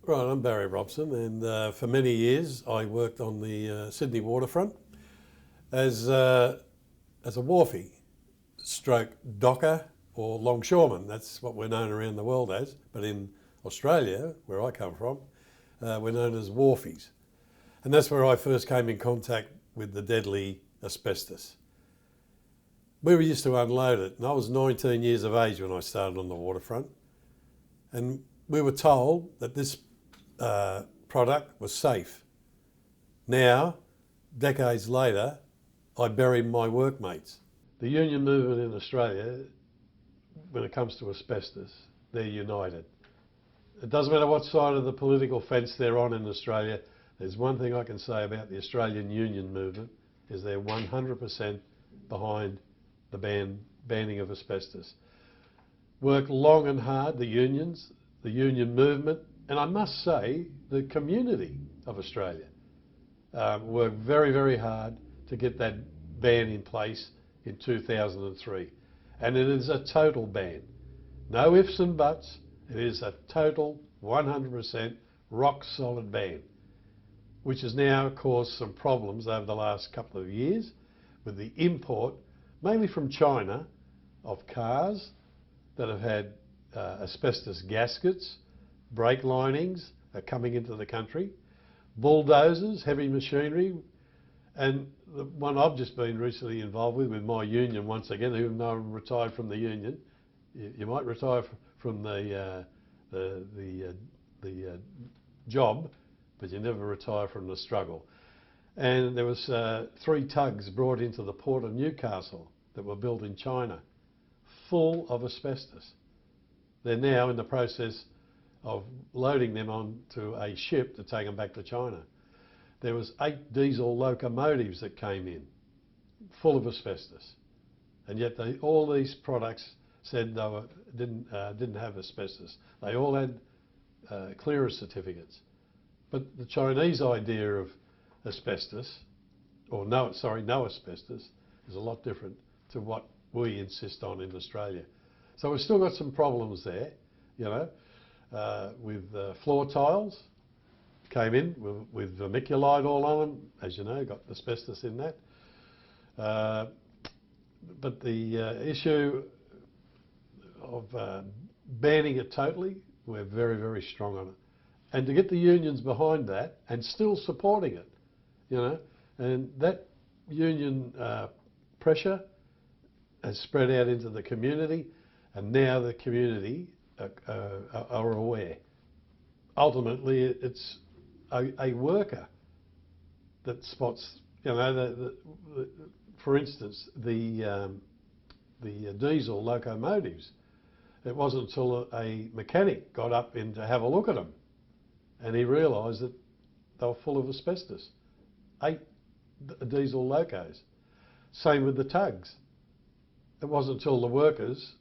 Right, I'm Barry Robson, and for many years I worked on the Sydney waterfront as a wharfie, stroke docker or longshoreman. That's what we're known around the world as, but in Australia, where I come from, we're known as wharfies. And that's where I first came in contact with the deadly asbestos. We were used to unload it, and I was 19 years of age when I started on the waterfront, and we were told that this product was safe. Now, decades later, I bury my workmates. The union movement in Australia, when it comes to asbestos, they're united. It doesn't matter what side of the political fence they're on in Australia. There's one thing I can say about the Australian union movement, is they're 100% behind the banning of asbestos. Work long and hard, the unions, the union movement, and I must say the community of Australia worked very, very hard to get that ban in place in 2003. And it is a total ban. No ifs and buts. It is a total 100% rock solid ban, which has now caused some problems over the last couple of years with the import, mainly from China, of cars that have had asbestos gaskets, brake linings are coming into the country, bulldozers, heavy machinery, and the one I've just been recently involved with my union once again, even though I'm retired from the union. You might retire from the job, but you never retire from the struggle. And there was 3 tugs brought into the port of Newcastle that were built in China, full of asbestos. They're now in the process of loading them onto a ship to take them back to China. There was 8 diesel locomotives that came in, full of asbestos, and yet all these products said they didn't have asbestos. They all had clearance certificates. But the Chinese idea of asbestos, or no asbestos, is a lot different to what we insist on in Australia. So we've still got some problems there, you know. With floor tiles, came in with vermiculite all on them, as you know, got asbestos in that. But the issue of banning it totally, we're very, very strong on it. And to get the unions behind that and still supporting it, you know, and that union pressure has spread out into the community, and now the community are aware. Ultimately, it's a worker that spots, you know, for instance, the diesel locomotives. It wasn't until a mechanic got up in to have a look at them, and he realised that they were full of asbestos. 8 diesel locos. Same with the tugs. It wasn't until the workers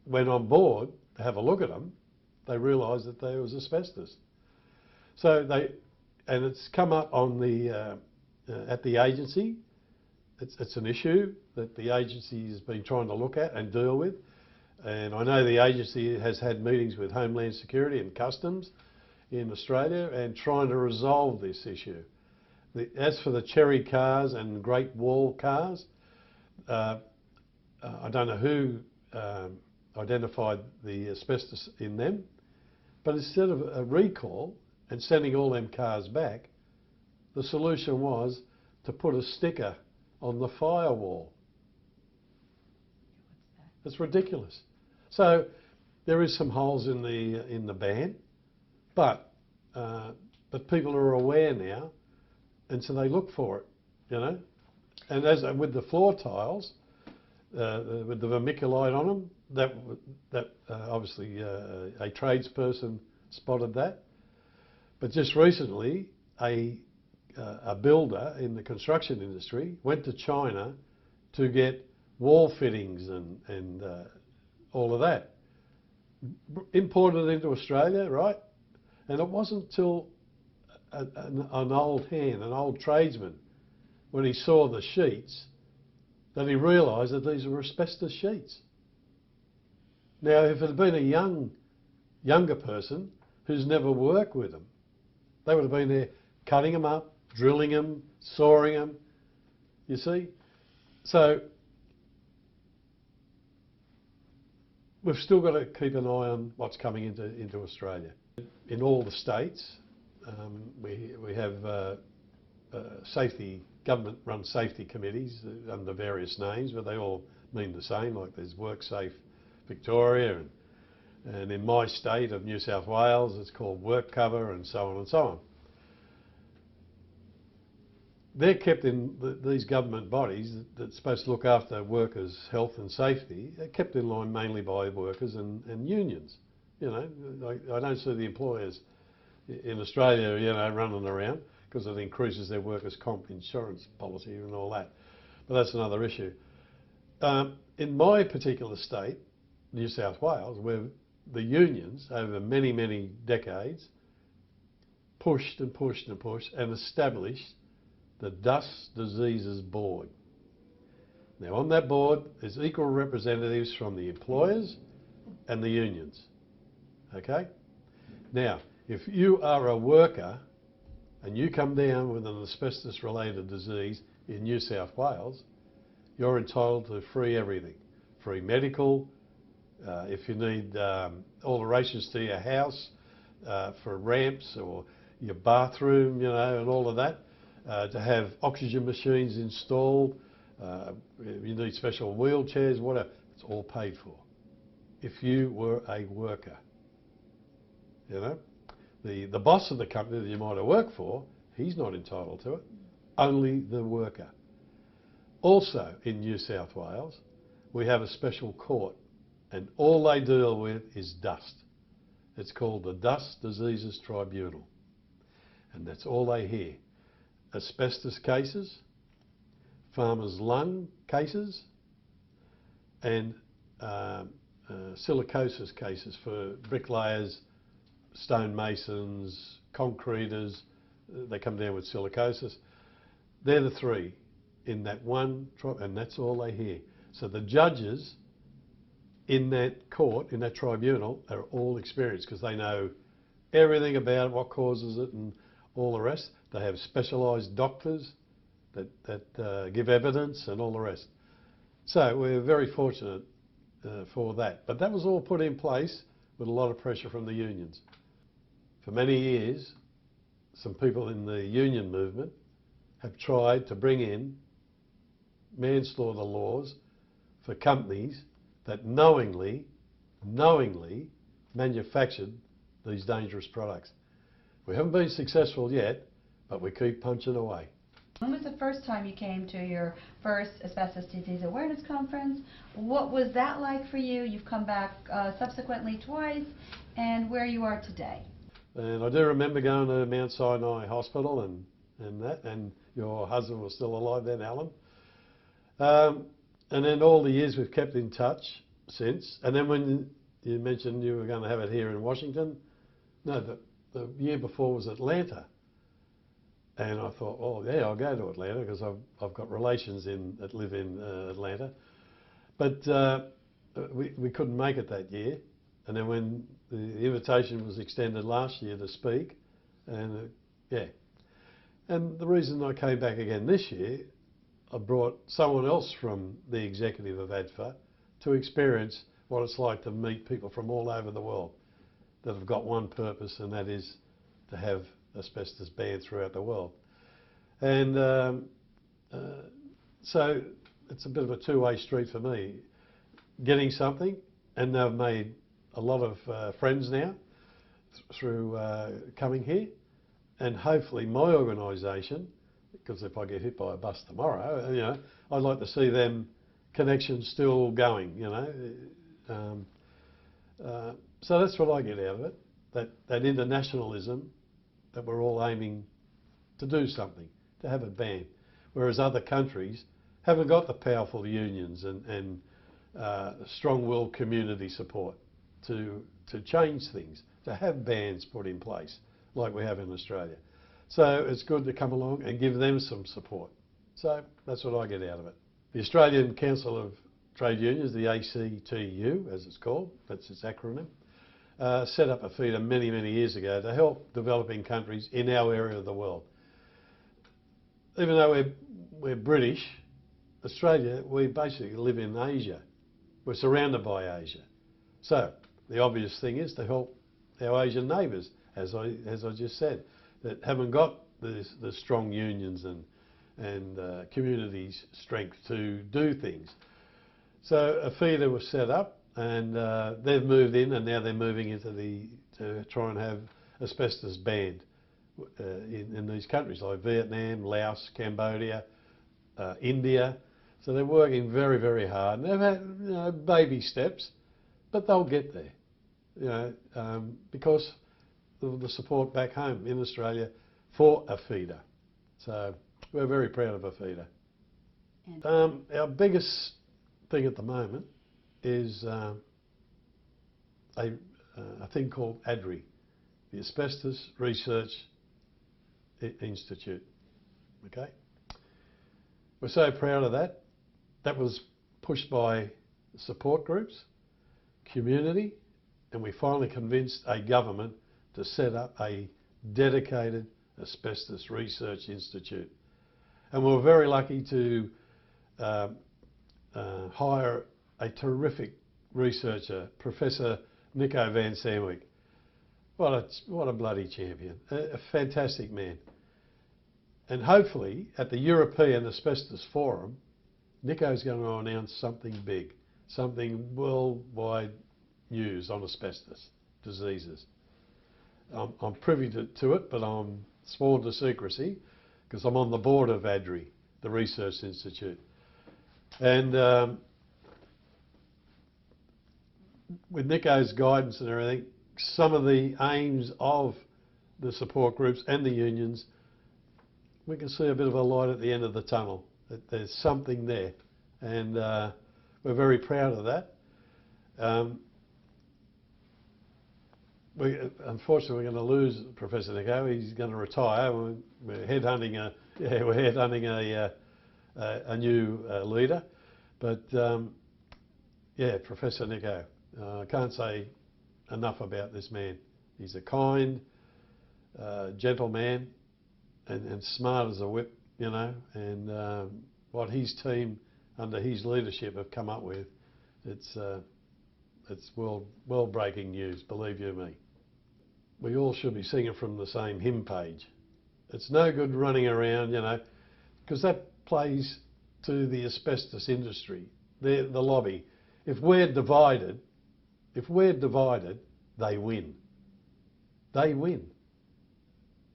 went on board to have a look at them, they realised that there was asbestos. So and it's come up on the at the agency. It's an issue that the agency has been trying to look at and deal with. And I know the agency has had meetings with Homeland Security and Customs in Australia and trying to resolve this issue. As for the Cherry cars and Great Wall cars, I don't know who identified the asbestos in them, but instead of a recall and sending all them cars back, the solution was to put a sticker on the firewall. It's ridiculous. So there is some holes in the ban, but people are aware now, and so they look for it, you know. And as with the floor tiles, with the vermiculite on them, that obviously a tradesperson spotted that. But just recently, a builder in the construction industry went to China to get wall fittings and all of that, imported into Australia, right? And it wasn't until an old hand, an old tradesman, when he saw the sheets, that he realised that these were asbestos sheets. Now, if it had been a younger person who's never worked with them. They would have been there cutting them up, drilling them, sawing them, you see. So we've still got to keep an eye on what's coming into Australia. In all the states, we have government-run safety committees under various names, but they all mean the same. Like there's WorkSafe Victoria, and in my state of New South Wales, it's called WorkCover, and so on and so on. They're kept in these government bodies that's supposed to look after workers' health and safety. They're kept in line mainly by workers and unions. You know, I don't see the employers in Australia, you know, running around because it increases their workers' comp insurance policy and all that. But that's another issue. In my particular state, New South Wales, where the unions over many, many decades pushed and pushed and pushed and established the Dust Diseases Board. Now on that board there's equal representatives from the employers and the unions. Okay? Now, if you are a worker and you come down with an asbestos related disease in New South Wales, you're entitled to free everything. Free medical, if you need alterations to your house for ramps or your bathroom, you know, and all of that. To have oxygen machines installed, you need special wheelchairs, whatever, it's all paid for. If you were a worker, you know, the boss of the company that you might have worked for, he's not entitled to it, only the worker. Also in New South Wales, we have a special court and all they deal with is dust. It's called the Dust Diseases Tribunal, and that's all they hear. Asbestos cases, farmers' lung cases, and silicosis cases for bricklayers, stonemasons, concreters. They come down with silicosis. They're the three in that one tribe, and that's all they hear. So the judges in that court, in that tribunal, are all experienced because they know everything about what causes it and all the rest. They have specialised doctors that give evidence and all the rest. So we're very fortunate for that. But that was all put in place with a lot of pressure from the unions. For many years, some people in the union movement have tried to bring in manslaughter laws for companies that knowingly manufactured these dangerous products. We haven't been successful yet, but we keep punching away. When was the first time you came to your first Asbestos Disease Awareness Conference? What was that like for you? You've come back subsequently twice, and where you are today. And I do remember going to Mount Sinai Hospital and your husband was still alive then, Alan. And then all the years we've kept in touch since. And then when you mentioned you were going to have it here in Washington, no, the year before was Atlanta. And I thought, oh yeah, I'll go to Atlanta because I've got relations that live in Atlanta. But we couldn't make it that year. And then when the invitation was extended last year to speak, and yeah. And the reason I came back again this year, I brought someone else from the executive of ADFA to experience what it's like to meet people from all over the world that have got one purpose, and that is to have asbestos banned throughout the world. And so it's a bit of a two-way street for me. Getting something, and they've made a lot of friends now through coming here, and hopefully my organisation, because if I get hit by a bus tomorrow, you know, I'd like to see them connections still going, you know. So that's what I get out of it, that internationalism, that we're all aiming to do something, to have it banned, whereas other countries haven't got the powerful unions and strong-willed community support to change things, to have bans put in place like we have in Australia. So it's good to come along and give them some support. So that's what I get out of it. The Australian Council of Trade Unions, the ACTU as it's called, that's its acronym, set up a feeder many, many years ago to help developing countries in our area of the world. Even though we're British, Australia, we basically live in Asia. We're surrounded by Asia. So the obvious thing is to help our Asian neighbours, as I just said, that haven't got the strong unions and communities' strength to do things. So a feeder was set up, and they've moved in, and now they're moving into to try and have asbestos banned in these countries like Vietnam, Laos, Cambodia, India. So they're working very, very hard, and they've had baby steps, but they'll get there, because of the support back home in Australia for a feeder. So we're very proud of a feeder. Our biggest thing at the moment is a thing called ADRI, the Asbestos Research Institute. Okay, we're so proud of that. That was pushed by support groups, community, and we finally convinced a government to set up a dedicated asbestos research institute. And we were very lucky to hire a terrific researcher, Professor Nico van Sandwyk. What a bloody champion, a fantastic man. And hopefully at the European Asbestos Forum, Nico's going to announce something big, something worldwide news on asbestos diseases. I'm privy to it, but I'm sworn to secrecy because I'm on the board of ADRI, the Research Institute. And with Nico's guidance and everything, some of the aims of the support groups and the unions, we can see a bit of a light at the end of the tunnel, that there's something there. And we're very proud of that. Unfortunately, we're going to lose Professor Nico. He's going to retire. We're headhunting a new leader. But yeah, Professor Nico. I can't say enough about this man. He's a kind, gentle man, and smart as a whip, and what his team under his leadership have come up with, it's world-breaking news, believe you me. We all should be singing from the same hymn page. It's no good running around, because that plays to the asbestos industry, the lobby. If we're divided, they win. They win.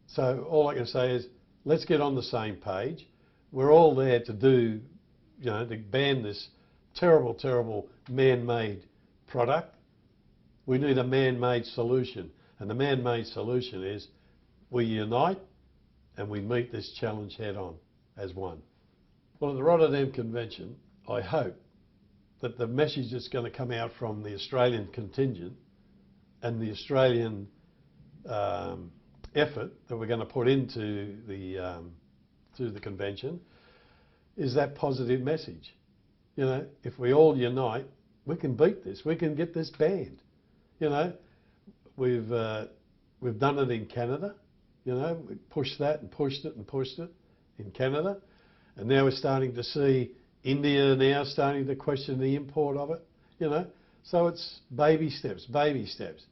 So all I can say is, let's get on the same page. We're all there to do, to ban this terrible, terrible man-made product. We need a man-made solution. And the man-made solution is we unite and we meet this challenge head on as one. Well, at the Rotterdam Convention, I hope that the message that's going to come out from the Australian contingent and the Australian effort that we're going to put into the convention is that positive message. If we all unite, we can beat this. We can get this banned. We've done it in Canada. We pushed that and pushed it and pushed it in Canada, and now we're starting to see India now starting to question the import of it. So it's baby steps, baby steps.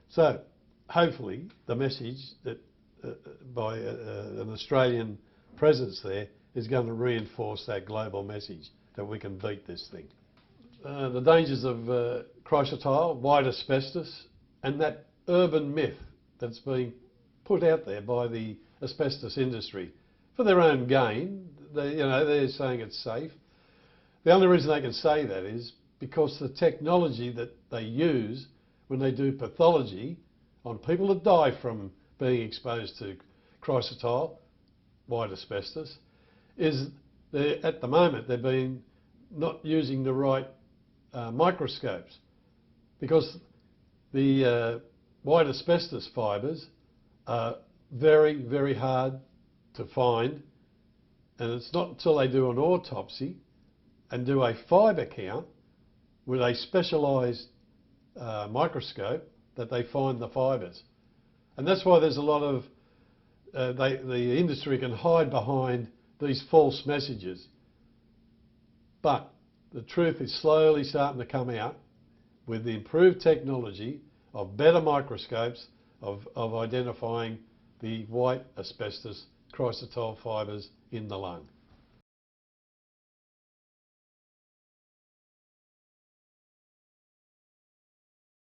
So hopefully the message that by an Australian presence there is going to reinforce that global message that we can beat this thing. The dangers of chrysotile, white asbestos, and that urban myth that's being put out there by the asbestos industry for their own gain. They're saying it's safe. The only reason they can say that is because the technology that they use when they do pathology on people that die from being exposed to chrysotile, white asbestos, is at the moment they've been not using the right microscopes, because the white asbestos fibres are very, very hard to find, and it's not until they do an autopsy and do a fibre count with a specialised microscope that they find the fibres. And that's why there's a lot of, the industry can hide behind these false messages. But the truth is slowly starting to come out with the improved technology of better microscopes of identifying the white asbestos chrysotile fibres in the lung.